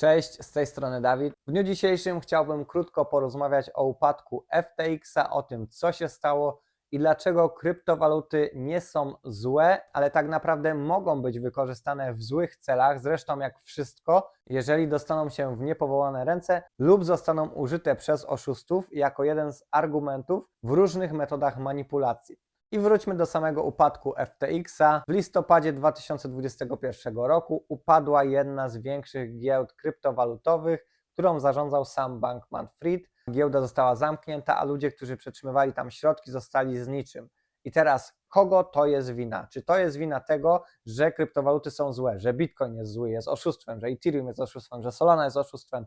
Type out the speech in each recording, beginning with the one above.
Cześć, z tej strony Dawid. W dniu dzisiejszym chciałbym krótko porozmawiać o upadku FTX-a, o tym, co się stało i dlaczego kryptowaluty nie są złe, ale tak naprawdę mogą być wykorzystane w złych celach, zresztą jak wszystko, jeżeli dostaną się w niepowołane ręce lub zostaną użyte przez oszustów jako jeden z argumentów w różnych metodach manipulacji. I wróćmy do samego upadku FTX-a. W listopadzie 2021 roku upadła jedna z większych giełd kryptowalutowych, którą zarządzał sam Bankman-Fried. Giełda została zamknięta, a ludzie, którzy przetrzymywali tam środki, zostali z niczym. I teraz, kogo to jest wina? Czy to jest wina tego, że kryptowaluty są złe, że Bitcoin jest zły, jest oszustwem, że Ethereum jest oszustwem, że Solana jest oszustwem?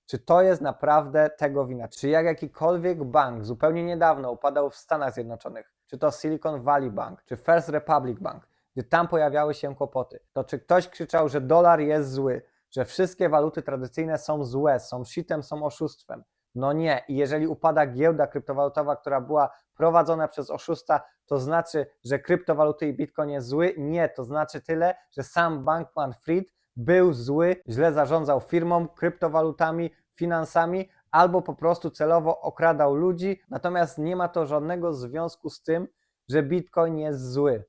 Czy to jest naprawdę tego wina? Czy jak jakikolwiek bank zupełnie niedawno upadał w Stanach Zjednoczonych, czy to Silicon Valley Bank, czy First Republic Bank, gdy tam pojawiały się kłopoty, to czy ktoś krzyczał, że dolar jest zły, że wszystkie waluty tradycyjne są złe, są shitem, są oszustwem? No nie. I jeżeli upada giełda kryptowalutowa, która była prowadzona przez oszusta, to znaczy, że kryptowaluty i Bitcoin jest zły? Nie. To znaczy tyle, że sam Bankman-Fried był zły, źle zarządzał firmą, kryptowalutami, finansami, albo po prostu celowo okradał ludzi, natomiast nie ma to żadnego związku z tym, że Bitcoin jest zły.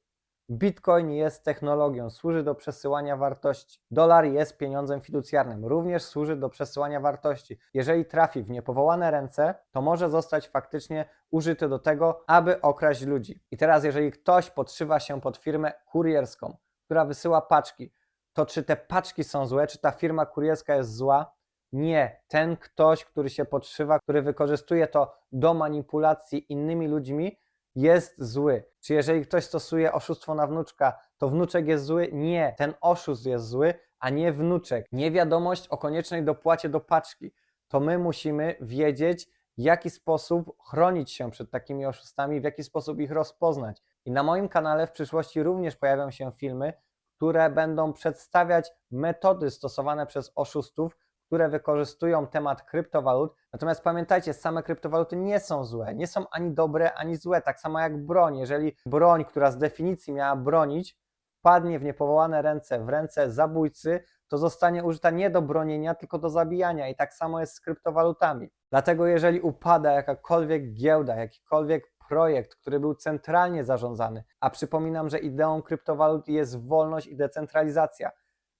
Bitcoin jest technologią, służy do przesyłania wartości. Dolar jest pieniądzem fiducjarnym, również służy do przesyłania wartości. Jeżeli trafi w niepowołane ręce, to może zostać faktycznie użyty do tego, aby okraść ludzi. I teraz jeżeli ktoś podszywa się pod firmę kurierską, która wysyła paczki, to czy te paczki są złe, czy ta firma kurierska jest zła? Nie. Ten ktoś, który się podszywa, który wykorzystuje to do manipulacji innymi ludźmi, jest zły. Czy jeżeli ktoś stosuje oszustwo na wnuczka, to wnuczek jest zły? Nie. Ten oszust jest zły, a nie wnuczek. Niewiadomość o koniecznej dopłacie do paczki. To my musimy wiedzieć, w jaki sposób chronić się przed takimi oszustami, w jaki sposób ich rozpoznać. I na moim kanale w przyszłości również pojawią się filmy, które będą przedstawiać metody stosowane przez oszustów, które wykorzystują temat kryptowalut. Natomiast pamiętajcie, same kryptowaluty nie są złe, nie są ani dobre, ani złe, tak samo jak broń. Jeżeli broń, która z definicji miała bronić, wpadnie w niepowołane ręce, w ręce zabójcy, to zostanie użyta nie do bronienia, tylko do zabijania i tak samo jest z kryptowalutami. Dlatego jeżeli upada jakakolwiek giełda, jakikolwiek projekt, który był centralnie zarządzany, a przypominam, że ideą kryptowalut jest wolność i decentralizacja.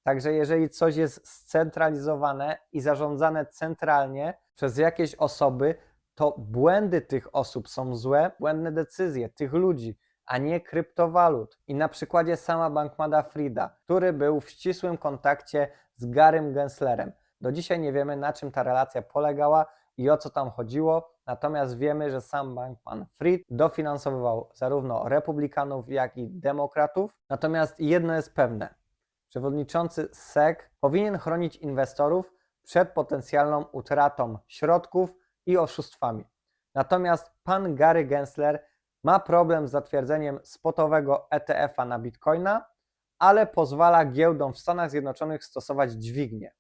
Także jeżeli coś jest scentralizowane i zarządzane centralnie przez jakieś osoby, to błędy tych osób są złe, błędne decyzje tych ludzi, a nie kryptowalut. I na przykładzie sama Bankmana-Frieda, który był w ścisłym kontakcie z Garym Genslerem. Do dzisiaj nie wiemy, na czym ta relacja polegała i o co tam chodziło, natomiast wiemy, że sam Bankman-Fried dofinansowywał zarówno republikanów, jak i demokratów. Natomiast jedno jest pewne. Przewodniczący SEC powinien chronić inwestorów przed potencjalną utratą środków i oszustwami. Natomiast pan Gary Gensler ma problem z zatwierdzeniem spotowego ETF-a na Bitcoina, ale pozwala giełdom w Stanach Zjednoczonych stosować dźwignię.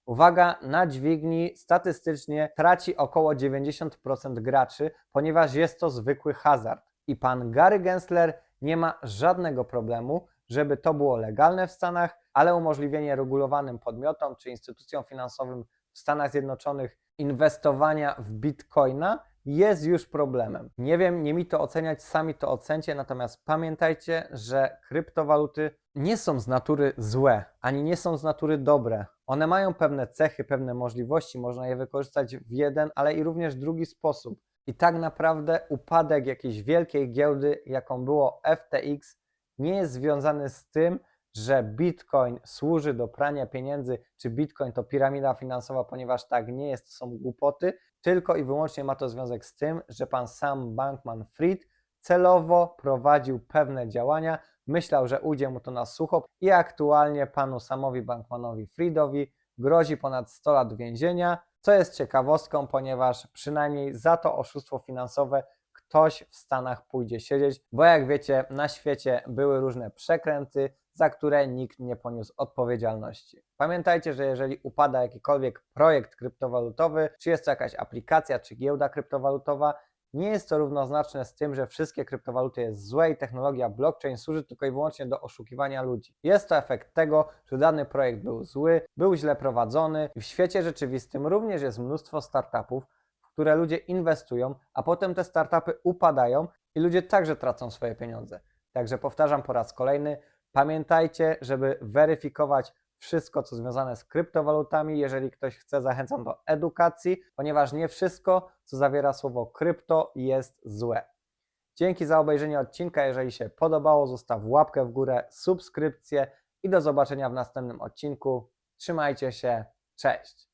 Uwaga, na dźwigni statystycznie traci około 90% graczy, ponieważ jest to zwykły hazard. I pan Gary Gensler nie ma żadnego problemu, żeby to było legalne w Stanach, ale umożliwienie regulowanym podmiotom czy instytucjom finansowym w Stanach Zjednoczonych inwestowania w Bitcoina jest już problemem. Nie wiem, nie mi to oceniać, sami to ocencie, natomiast pamiętajcie, że kryptowaluty nie są z natury złe, ani nie są z natury dobre. One mają pewne cechy, pewne możliwości, można je wykorzystać w jeden, ale i również drugi sposób. I tak naprawdę upadek jakiejś wielkiej giełdy, jaką było FTX, nie jest związany z tym, że Bitcoin służy do prania pieniędzy, czy Bitcoin to piramida finansowa, ponieważ tak nie jest, to są głupoty, tylko i wyłącznie ma to związek z tym, że pan sam Bankman-Fried celowo prowadził pewne działania, myślał, że ujdzie mu to na sucho i aktualnie panu samowi Bankmanowi Friedowi grozi ponad 100 lat więzienia, co jest ciekawostką, ponieważ przynajmniej za to oszustwo finansowe ktoś w Stanach pójdzie siedzieć, bo jak wiecie, na świecie były różne przekręty, za które nikt nie poniósł odpowiedzialności. Pamiętajcie, że jeżeli upada jakikolwiek projekt kryptowalutowy, czy jest to jakaś aplikacja, czy giełda kryptowalutowa, nie jest to równoznaczne z tym, że wszystkie kryptowaluty jest złe i technologia blockchain służy tylko i wyłącznie do oszukiwania ludzi. Jest to efekt tego, że dany projekt był zły, był źle prowadzony i w świecie rzeczywistym również jest mnóstwo startupów, w które ludzie inwestują, a potem te startupy upadają i ludzie także tracą swoje pieniądze. Także powtarzam po raz kolejny, pamiętajcie, żeby weryfikować wszystko, co związane z kryptowalutami. Jeżeli ktoś chce, zachęcam do edukacji, ponieważ nie wszystko, co zawiera słowo krypto, jest złe. Dzięki za obejrzenie odcinka. Jeżeli się podobało, zostaw łapkę w górę, subskrypcję i do zobaczenia w następnym odcinku. Trzymajcie się, cześć!